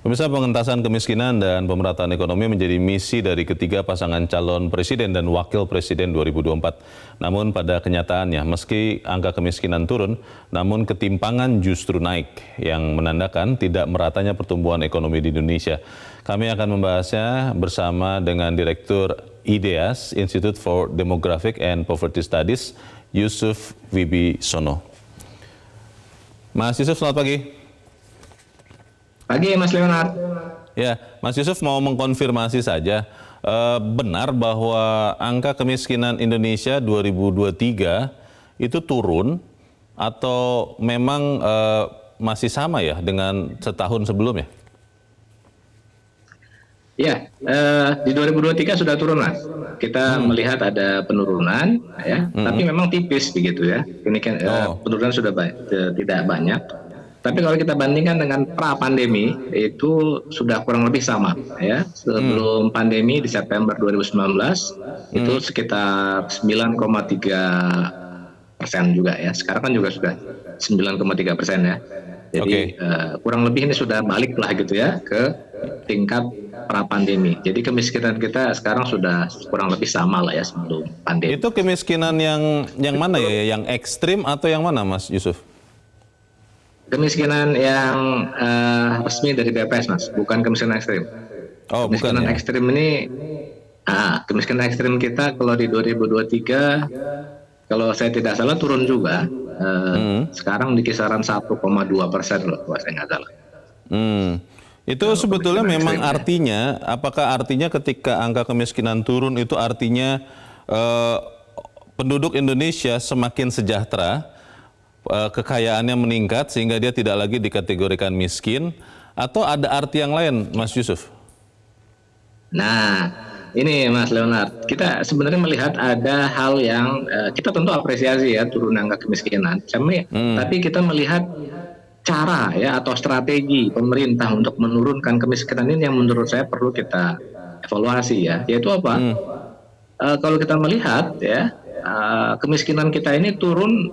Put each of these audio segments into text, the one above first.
Pemirsa, pengentasan kemiskinan dan pemerataan ekonomi menjadi misi dari ketiga pasangan calon presiden dan wakil presiden 2024. Namun pada kenyataannya, meski angka kemiskinan turun, namun ketimpangan justru naik, yang menandakan tidak meratanya pertumbuhan ekonomi di Indonesia. Kami akan membahasnya bersama dengan Direktur IDEAS, Institute for Demographic and Poverty Studies, Yusuf Wibisono. Mas Yusuf, selamat pagi. Pagi Mas Leonard. Ya, Mas Yusuf mau mengkonfirmasi saja, benar bahwa angka kemiskinan Indonesia 2023 itu turun atau memang masih sama ya dengan setahun sebelumnya? Ya, di 2023 sudah turun Mas. Kita melihat ada penurunan ya, tapi memang tipis begitu ya. Ini kan penurunan sudah tidak banyak. Tapi kalau kita bandingkan dengan pra-pandemi, itu sudah kurang lebih sama ya. Sebelum pandemi di September 2019, itu sekitar 9,3% juga ya. Sekarang kan juga sudah 9,3% ya. Jadi kurang lebih ini sudah balik lah gitu ya ke tingkat pra-pandemi. Jadi kemiskinan kita sekarang sudah kurang lebih sama lah ya sebelum pandemi. Itu kemiskinan yang mana ya? Yang ekstrim atau yang mana, Mas Yusuf? Kemiskinan yang resmi dari BPS, Mas, bukan kemiskinan ekstrim. Oh, kemiskinan bukan ya? ekstrim ini, kemiskinan ekstrim kita kalau di 2023, kalau saya tidak salah turun juga. Sekarang di kisaran 1,2% loh, kalau saya nggak salah. Itu sebetulnya memang artinya, apakah artinya ketika angka kemiskinan turun itu artinya penduduk Indonesia semakin sejahtera, kekayaannya meningkat sehingga dia tidak lagi dikategorikan miskin, atau ada arti yang lain, Mas Yusuf? Nah, ini Mas Leonard, kita sebenarnya melihat ada hal yang kita tentu apresiasi ya turun angka kemiskinan. Tapi kita melihat cara ya atau strategi pemerintah untuk menurunkan kemiskinan ini yang menurut saya perlu kita evaluasi ya. Yaitu apa? Kalau kita melihat ya kemiskinan kita ini turun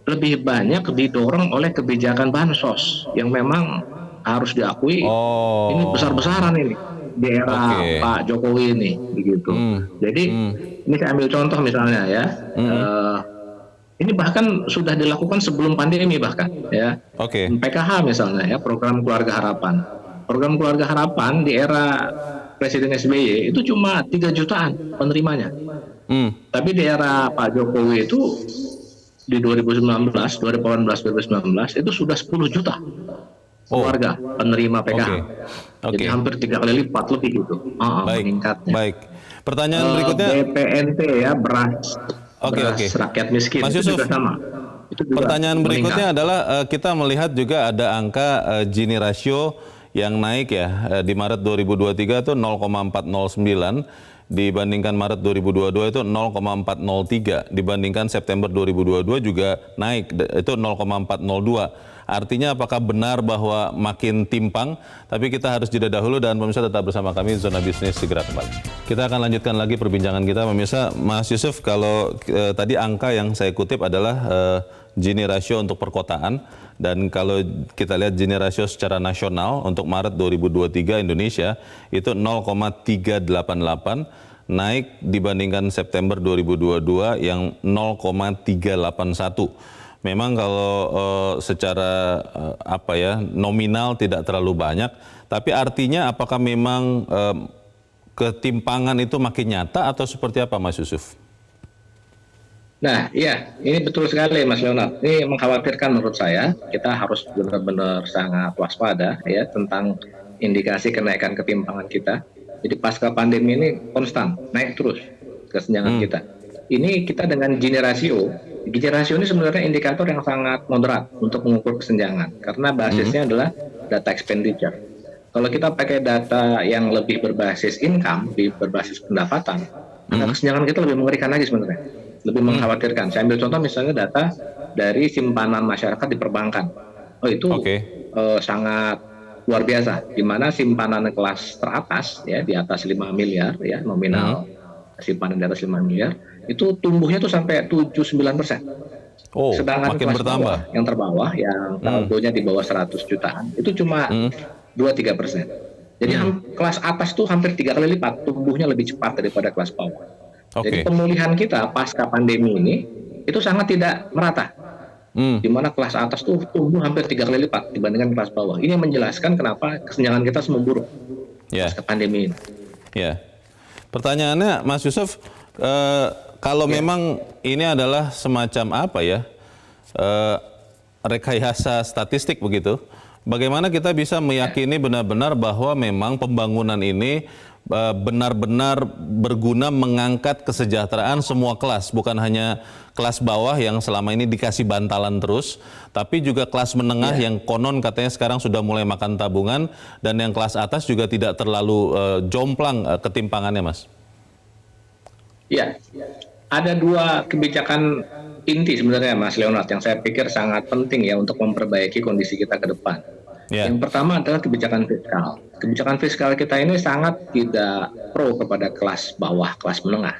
lebih banyak didorong oleh kebijakan bansos yang memang harus diakui ini besar-besaran ini di era Pak Jokowi ini begitu. Jadi ini saya ambil contoh misalnya ya, ini bahkan sudah dilakukan sebelum pandemi bahkan ya. PKH misalnya ya, program keluarga harapan. Program keluarga harapan di era Presiden SBY itu cuma 3 jutaan penerimanya. Tapi di era Pak Jokowi itu di 2018, 2019 itu sudah 10 juta keluarga penerima PKH. Jadi hampir 3 kali lipat lebih gitu meningkatnya. Baik. Pertanyaan berikutnya. BPNT ya, beras rakyat miskin, Mas itu Yusuf, juga sama. Itu juga pertanyaan berikutnya meningkat. adalah kita melihat juga ada angka Gini rasio yang naik ya. Di Maret 2023 itu 0,409. Dibandingkan Maret 2022 itu 0,403, dibandingkan September 2022 juga naik, itu 0,402. Artinya apakah benar bahwa makin timpang? Tapi kita harus jeda dahulu dan pemirsa tetap bersama kami, Zona Bisnis segera kembali. Kita akan lanjutkan lagi perbincangan kita, pemirsa. Mas Yusuf, kalau tadi angka yang saya kutip adalah Gini rasio untuk perkotaan, dan kalau kita lihat Gini rasio secara nasional untuk Maret 2023 Indonesia itu 0,388, naik dibandingkan September 2022 yang 0,381. Memang kalau secara nominal tidak terlalu banyak, tapi artinya apakah memang ketimpangan itu makin nyata atau seperti apa, Mas Yusuf? Nah, iya, ini betul sekali Mas Leonard. Ini mengkhawatirkan menurut saya. Kita harus benar-benar sangat waspada ya tentang indikasi kenaikan ketimpangan kita. Jadi pasca pandemi ini konstan naik terus kesenjangan kita. Ini kita dengan Gini rasio. Gini rasio ini sebenarnya indikator yang sangat moderat untuk mengukur kesenjangan karena basisnya adalah data expenditure. Kalau kita pakai data yang lebih berbasis income, berbasis pendapatan, maka kesenjangan kita lebih mengerikan lagi sebenarnya. Lebih mengkhawatirkan. Saya ambil contoh misalnya data dari simpanan masyarakat di perbankan. Itu sangat luar biasa, di mana simpanan kelas teratas ya di atas 5 miliar ya nominal simpanan di atas 5 miliar itu tumbuhnya tuh sampai 7-9%. Sedangkan makin kelas bertambah. Bawah, yang terbawah yang saldonya di bawah 100 jutaan itu cuma 2-3%. Jadi kelas atas tuh hampir 3 kali lipat, tumbuhnya lebih cepat daripada kelas bawah. Jadi Oke. pemulihan kita pasca pandemi ini itu sangat tidak merata. Di mana kelas atas tuh tumbuh hampir 3 kali lipat dibandingkan kelas bawah. Ini menjelaskan kenapa kesenjangan kita memburuk Ya. pasca pandemi ini. Ya. Pertanyaannya, Mas Yusuf, kalau memang ini adalah semacam apa ya, rekayasa statistik begitu, bagaimana kita bisa meyakini benar-benar bahwa memang pembangunan ini benar-benar berguna mengangkat kesejahteraan semua kelas, bukan hanya kelas bawah yang selama ini dikasih bantalan terus, tapi juga kelas menengah yang konon katanya sekarang sudah mulai makan tabungan, dan yang kelas atas juga tidak terlalu jomplang ketimpangannya, Mas. Ya, ada 2 kebijakan inti sebenarnya Mas Leonard yang saya pikir sangat penting ya untuk memperbaiki kondisi kita ke depan. Ya. Yang pertama adalah kebijakan fiskal. Kebijakan fiskal kita ini sangat tidak pro kepada kelas bawah, kelas menengah.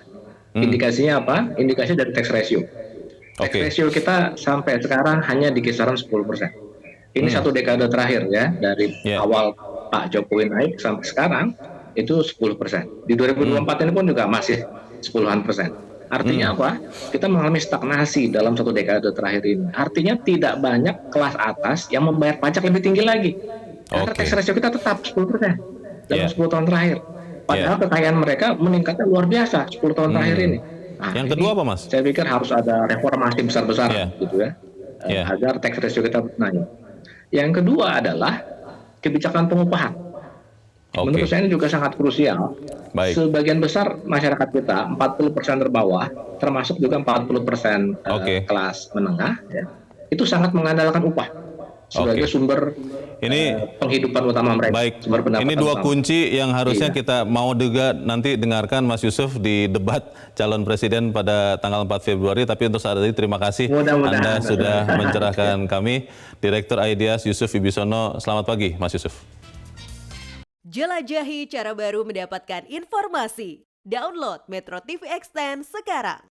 Indikasinya apa? Indikasi dari tax ratio. Tax Oke. ratio kita sampai sekarang hanya di kisaran 10%. Ini 1 dekade terakhir ya, dari awal Pak Jokowi naik sampai sekarang itu 10%. Di 2024 ini pun juga masih 10-an%. Artinya apa? Kita mengalami stagnasi dalam 1 dekade terakhir ini. Artinya tidak banyak kelas atas yang membayar pajak lebih tinggi lagi. Karena tax ratio kita tetap 10% dalam 10 tahun terakhir. Padahal kekayaan mereka meningkatnya luar biasa 10 tahun terakhir ini. Nah, yang kedua apa, Mas? Saya pikir harus ada reformasi besar-besaran gitu ya, agar tax ratio kita naik. Yang kedua adalah kebijakan pengupahan. Menurut saya ini juga sangat krusial. Baik. Sebagian besar masyarakat kita, 40% terbawah, termasuk juga 40% kelas menengah, ya, itu sangat mengandalkan upah sebagai sumber penghidupan utama mereka. Baik, sumber pendapatan ini 2 utama. kunci yang harusnya kita mau juga nanti dengarkan Mas Yusuf di debat calon presiden pada tanggal 4 Februari. Tapi untuk saat ini terima kasih Anda sudah mencerahkan kami. Direktur Aidias Yusuf Wibisono, selamat pagi Mas Yusuf. Jelajahi cara baru mendapatkan informasi. Download Metro TV Extend sekarang.